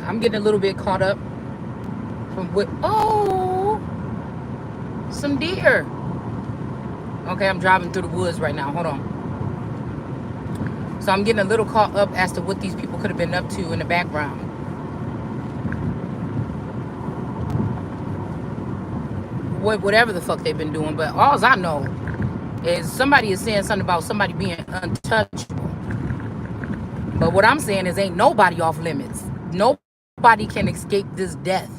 I'm getting a little bit caught up from what. Oh, some deer. Okay, I'm driving through the woods right now. Hold on. So I'm getting a little caught up as to what these people could have been up to in the background. Whatever the fuck they've been doing. But all I know is somebody is saying something about somebody being untouchable. But what I'm saying is ain't nobody off limits. Nobody can escape this death.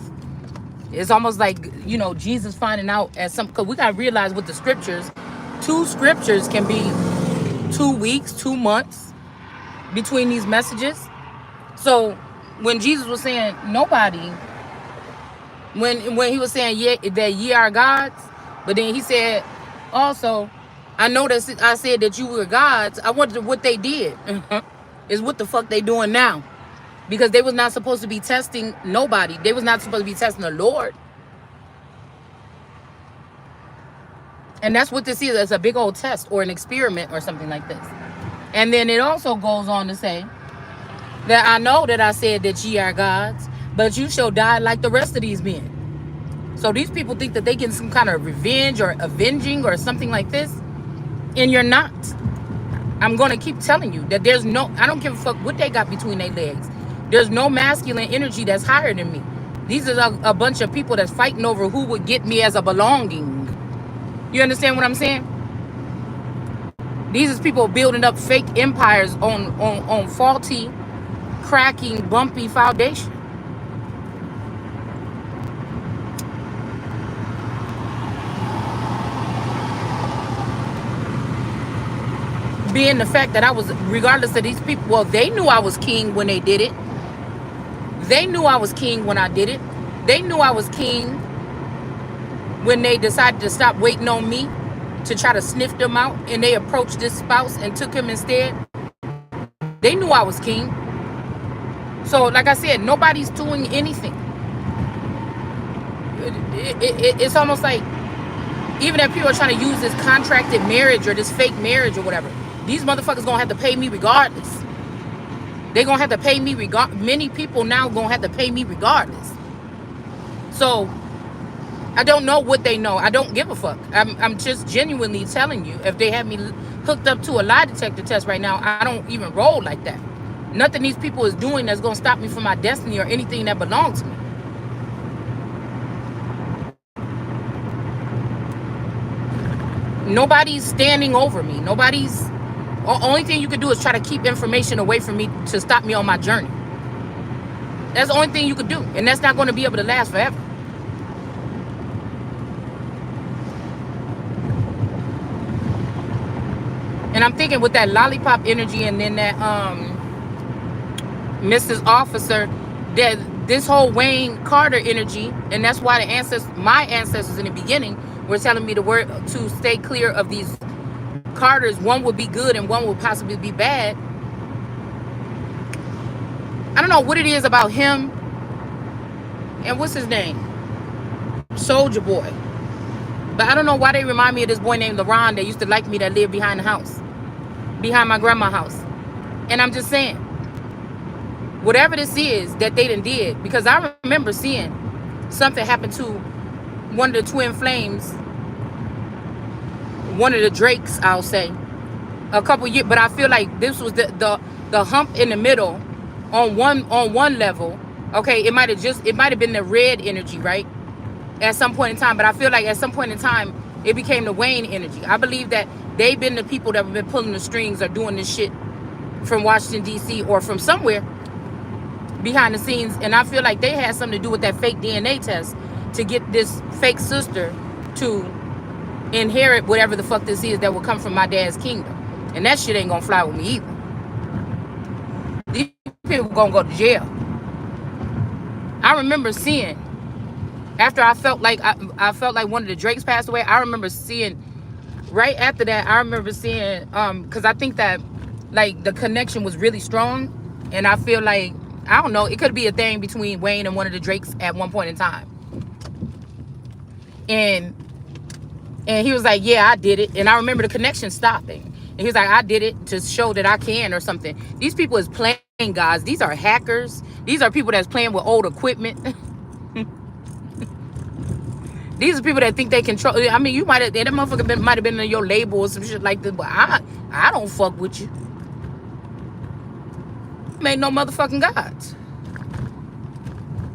It's almost like, Jesus finding out at some, because we got to realize with the scriptures, 2 scriptures can be 2 weeks, 2 months between these messages. So when Jesus was saying nobody, when he was saying that ye are gods, but then he said also, I know that I said that you were gods. I wonder what they did is what the fuck they doing now, because they was not supposed to be testing nobody. They was not supposed to be testing the Lord. And that's what this is. It's a big old test or an experiment or something like this. And then it also goes on to say that I know that I said that ye are gods, but you shall die like the rest of these men. So these people think that they get some kind of revenge or avenging or something like this. And you're not. I'm going to keep telling you that I don't give a fuck what they got between their legs. There's no masculine energy that's higher than me. These are a bunch of people that's fighting over who would get me as a belonging. You understand what I'm saying? These is people building up fake empires on faulty, cracking, bumpy foundation. Being the fact that I was, regardless of these people, well, they knew I was king when they did it. They knew I was king when I did it. They knew I was king when they decided to stop waiting on me to try to sniff them out, and they approached this spouse and took him instead. They knew I was king. So, like I said, nobody's doing anything. It's almost like, even if people are trying to use this contracted marriage or this fake marriage or whatever, these motherfuckers gonna have to pay me regardless. They gonna have to pay me many people now gonna have to pay me regardless. So I don't know what they know. I don't give a fuck. I'm just genuinely telling you, if they have me hooked up to a lie detector test right now, I don't even roll like that. Nothing these people is doing that's gonna stop me from my destiny or anything that belongs to me. Nobody's standing over me. Only thing you could do is try to keep information away from me to stop me on my journey. That's the only thing you could do. And that's not going to be able to last forever. And I'm thinking with that lollipop energy and then that Mrs. Officer, that this whole Wayne Carter energy, and that's why my ancestors in the beginning were telling me to stay clear of these Carters. One would be good and one would possibly be bad. I don't know what it is about him and what's his name, Soldier Boy, but I don't know why they remind me of this boy named LaRon that used to like me, that lived behind the house, behind my grandma's house. And I'm just saying, whatever this is that they done did, because I remember seeing something happen to one of the twin flames, one of the Drakes, I'll say, a couple years. But I feel like this was the hump in the middle on one level. Okay, it might have been the red energy, right, at some point in time. But I feel like at some point in time it became the Wayne energy. I believe that they've been the people that have been pulling the strings or doing this shit from Washington D.C. or from somewhere behind the scenes. And I feel like they had something to do with that fake DNA test to get this fake sister to inherit whatever the fuck this is that will come from my dad's kingdom. And that shit ain't gonna fly with me either. These people gonna go to jail. I remember seeing, after I felt like one of the Drakes passed away, I remember seeing, right after that, I remember seeing, because I think that, like, the connection was really strong. And I feel like, I don't know, it could be a thing between Wayne and one of the Drakes at one point in time. And he was like, yeah, I did it. And I remember the connection stopping. And he was like, I did it to show that I can or something. These people is playing gods. These are hackers. These are people that's playing with old equipment. These are people that think they control. I mean, you might have, that motherfucker might have been in your label or some shit like this, but I don't fuck with you. Made no motherfucking gods.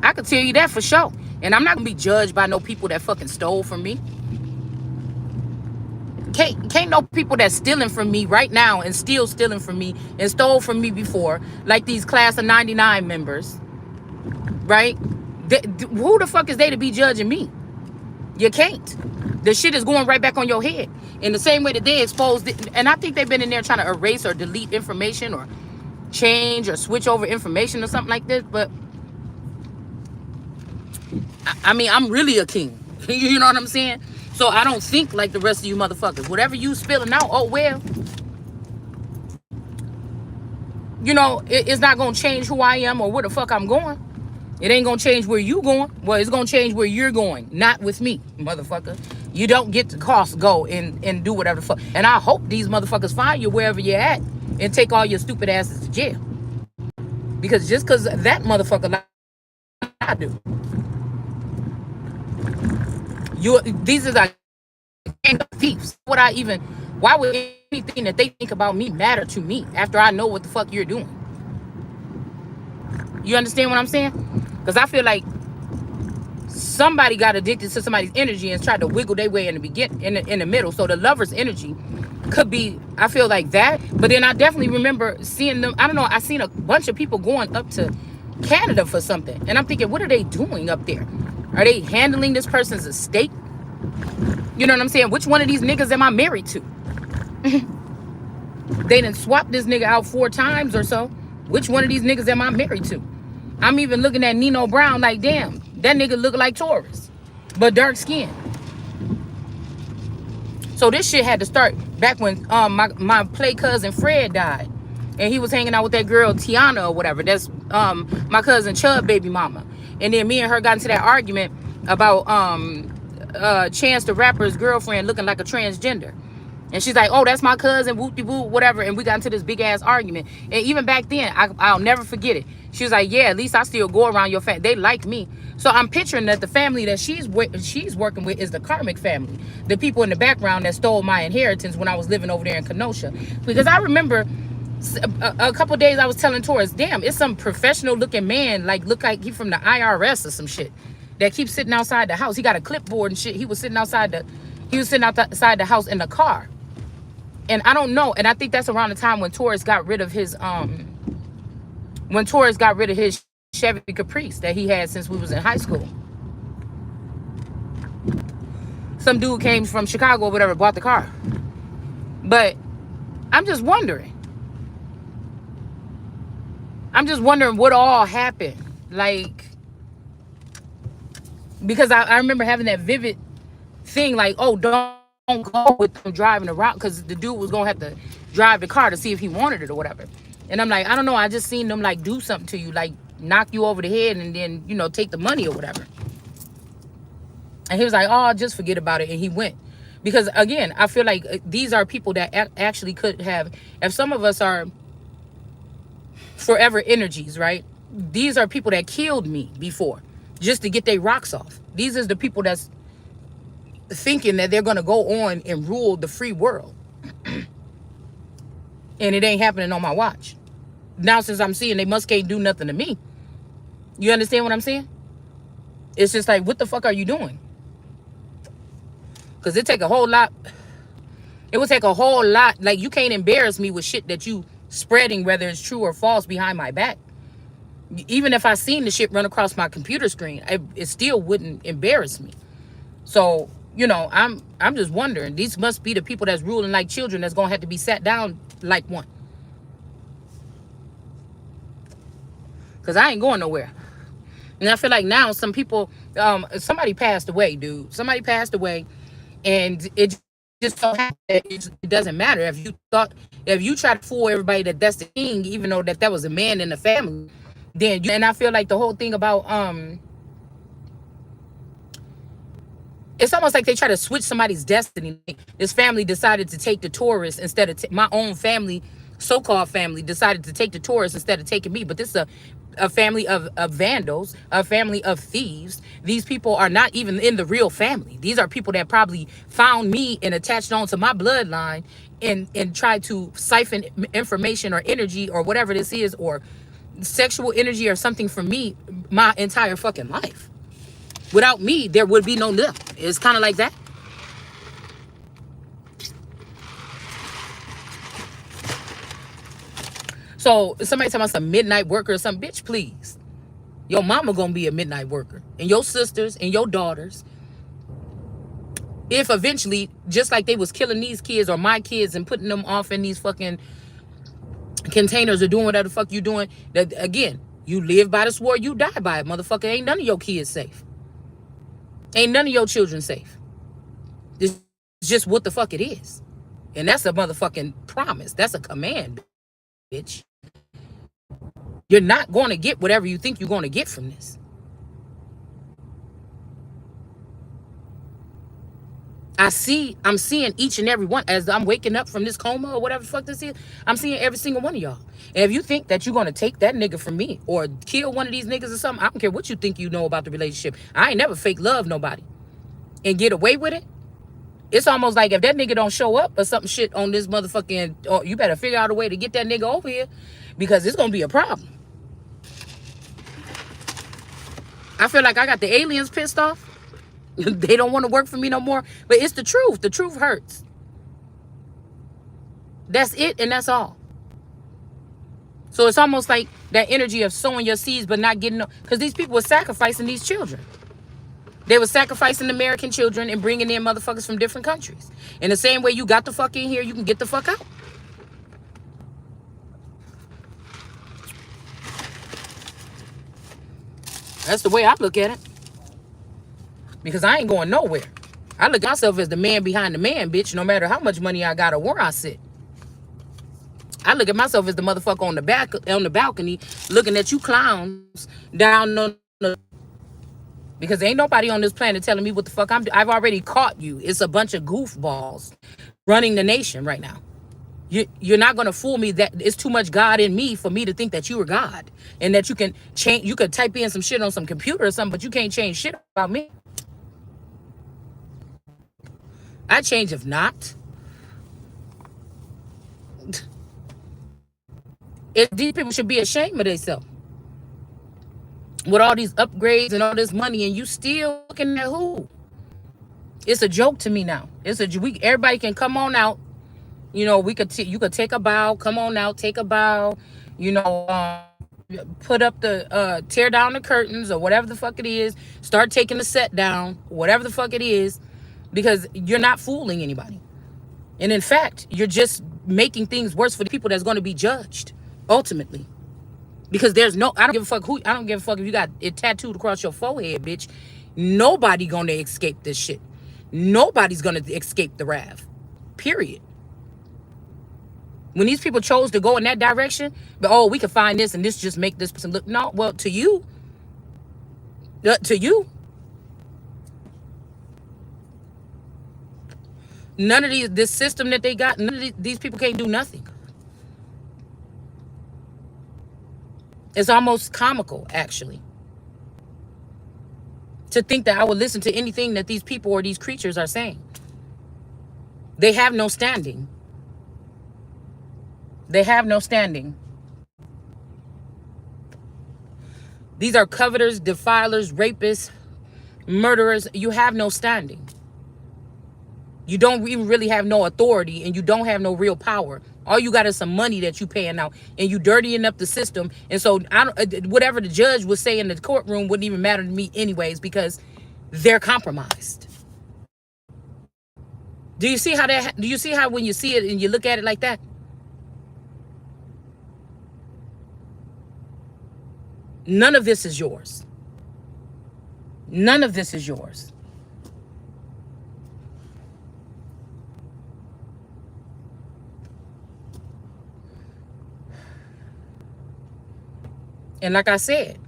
I can tell you that for sure. And I'm not gonna be judged by no people that fucking stole from me. Can't no people that's stealing from me right now and still stealing from me and stole from me before, like these class of 99 members, right? Who the fuck is they to be judging me? You can't. The shit is going right back on your head. In the same way that they exposed it, and I think they've been in there trying to erase or delete information or change or switch over information or something like this, but I mean, I'm really a king. You know what I'm saying? So I don't think like the rest of you motherfuckers. Whatever you spilling out, oh well. You know, it's not gonna change who I am or where the fuck I'm going. It ain't gonna change where you going. Well, it's gonna change where you're going, not with me, motherfucker. You don't get to go and do whatever the fuck. And I hope these motherfuckers find you wherever you're at and take all your stupid asses to jail. Because just because that motherfucker like I do. These are like thieves. Why would anything that they think about me matter to me after I know what the fuck you're doing? You understand what I'm saying? Because I feel like somebody got addicted to somebody's energy and tried to wiggle their way in the middle. So the lover's energy could be, I feel like that. But then I definitely remember seeing them. I don't know. I seen a bunch of people going up to Canada for something, and I'm thinking, what are they doing up there? Are they handling this person's estate? You know what I'm saying? Which one of these niggas am I married to? They done swapped this nigga out 4 times or so. Which one of these niggas am I married to? I'm even looking at Nino Brown like, damn, that nigga look like Taurus, but dark skin. So this shit had to start back when my play cousin Fred died. And he was hanging out with that girl Tiana or whatever. That's my cousin Chub baby mama. And then me and her got into that argument about Chance the Rapper's girlfriend looking like a transgender. And she's like, oh, that's my cousin, whoop-de-whoop, whatever. And we got into this big-ass argument. And even back then, I'll never forget it. She was like, yeah, at least I still go around your family. They like me. So I'm picturing that the family that she's working with is the karmic family. The people in the background that stole my inheritance when I was living over there in Kenosha. Because I remember a couple days I was telling Taurus, damn, it's some professional-looking man, look like he from the IRS or some shit, that keeps sitting outside the house. He got a clipboard and shit. He was sitting outside the house in the car. And I don't know. And I think that's around the time when Taurus got rid of his Chevy Caprice that he had since we was in high school. Some dude came from Chicago or whatever, bought the car. But I'm just wondering what all happened. Like, because I remember having that vivid thing like, oh, don't go with them driving around, because the dude was gonna have to drive the car to see if he wanted it or whatever. And I'm like, I don't know, I just seen them like do something to you, like knock you over the head and then, you know, take the money or whatever. And he was like, oh, just forget about it. And he went. Because again, I feel like these are people that actually could have, if some of us are forever energies, right? These are people that killed me before just to get their rocks off. These is the people that's thinking that they're going to go on and rule the free world. And it ain't happening on my watch. Now, since I'm seeing they can't do nothing to me. You understand what I'm saying? It's just like, what the fuck are you doing? Because it would take a whole lot. Like, you can't embarrass me with shit that you spreading, whether it's true or false, behind my back. Even if I seen the shit run across my computer screen, it still wouldn't embarrass me. So, you know, I'm just wondering, these must be the people that's ruling like children that's gonna have to be sat down like one. Because I ain't going nowhere. And I feel like now some people, somebody passed away, dude. Somebody passed away, and it just so happened that it doesn't matter. If you try to fool everybody that that's the king, even though that was a man in the family, then and I feel like the whole thing about it's almost like they try to switch somebody's destiny. This family decided to take the Taurus instead of my own family so-called family decided to take the tourists instead of taking me. But this is a family of vandals, a family of thieves. These people are not even in the real family. These are people that probably found me and attached on to my bloodline and tried to siphon information or energy or whatever this is, or sexual energy or something from me my entire fucking life. Without me, there would be no them. It's kind of like that. So somebody tell me some midnight worker or some bitch, please. Your mama gonna be a midnight worker, and your sisters and your daughters. If eventually, just like they was killing these kids or my kids and putting them off in these fucking containers or doing whatever the fuck you doing, that again, you live by the sword, you die by it, motherfucker. Ain't none of your kids safe. Ain't none of your children safe. It's just what the fuck it is. And that's a motherfucking promise. That's a command, bitch. You're not going to get whatever you think you're going to get from this. I'm seeing each and every one as I'm waking up from this coma or whatever the fuck this is. I'm seeing every single one of y'all. And if you think that you're going to take that nigga from me or kill one of these niggas or something, I don't care what you think you know about the relationship. I ain't never fake love nobody and get away with it. It's almost like if that nigga don't show up or something shit on this motherfucking, or you better figure out a way to get that nigga over here, because it's going to be a problem. I feel like I got the aliens pissed off. They don't want to work for me no more. But it's the truth. The truth hurts. That's it, and that's all. So it's almost like that energy of sowing your seeds but not getting, because these people were sacrificing these children. They were sacrificing American children and bringing in motherfuckers from different countries. In the same way you got the fuck in here, you can get the fuck out. That's the way I look at it. Because I ain't going nowhere. I look at myself as the man behind the man, bitch, no matter how much money I got or where I sit. I look at myself as the motherfucker on the balcony looking at you clowns down on the... Because ain't nobody on this planet telling me what the fuck I'm doing. I've already caught you. It's a bunch of goofballs running the nation right now. You're not going to fool me that it's too much God in me for me to think that you are God. And that you can change, you could type in some shit on some computer or something, but you can't change shit about me. I change if not. These people should be ashamed of themselves. With all these upgrades and all this money, and you still looking at who? It's a joke to me now. Everybody can come on out. You know, you could take a bow, come on out, take a bow. You know, put up the tear down the curtains or whatever the fuck it is. Start taking the set down, whatever the fuck it is. Because you're not fooling anybody. And in fact, you're just making things worse for the people that's going to be judged, ultimately. Because I don't give a fuck if you got it tattooed across your forehead, bitch. Nobody going to escape this shit. Nobody's going to escape the wrath. Period. When these people chose to go in that direction, but we can find this and this just make this person look, no, well, to you. None of this system that they got, none of these people can't do nothing. It's almost comical, actually, to think that I would listen to anything that these people or these creatures are saying. They have no standing. They have no standing. These are coveters, defilers, rapists, murderers. You have no standing. You don't even really have no authority, and you don't have no real power. All you got is some money that you paying out, and you dirtying up the system. And so whatever the judge would say in the courtroom wouldn't even matter to me anyways, because they're compromised. Do you see how when you see it and you look at it like that? None of this is yours. None of this is yours. And like I said,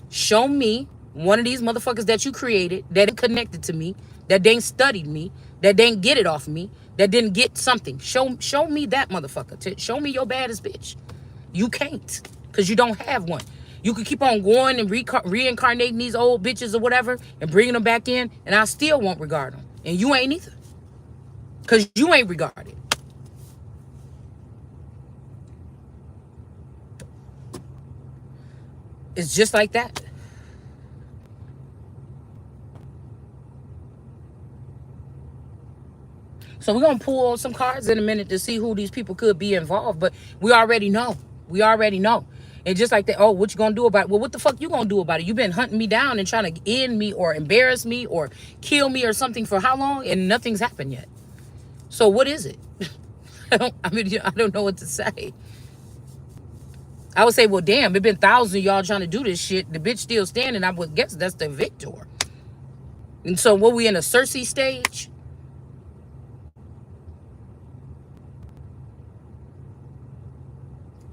show me one of these motherfuckers that you created that ain't connected to me, that ain't studied me, that didn't get it off of me, that didn't get something. Show me that motherfucker. Show me your baddest bitch. You can't, because you don't have one. You could keep on going and reincarnating these old bitches or whatever and bringing them back in, and I still won't regard them. And you ain't either, because you ain't regarded. It's just like that. So we're going to pull some cards in a minute to see who these people could be involved. But we already know. We already know. And just like that, oh, what you going to do about it? Well, what the fuck you going to do about it? You've been hunting me down and trying to end me or embarrass me or kill me or something for how long? And nothing's happened yet. So what is it? I don't know what to say. I would say, well, damn, it's been thousands of y'all trying to do this shit. The bitch still standing. I would guess that's the victor. And so what, we in a Cersei stage?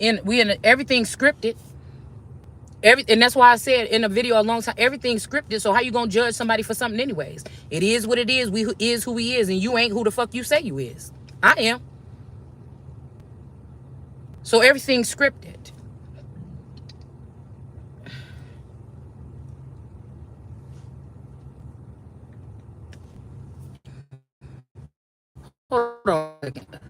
Everything scripted. And that's why I said in a video a long time, everything's scripted. So how you gonna judge somebody for something anyways? It is what it is. We is who he is, and you ain't who the fuck you say you is. I am. So everything's scripted. Hold on a second.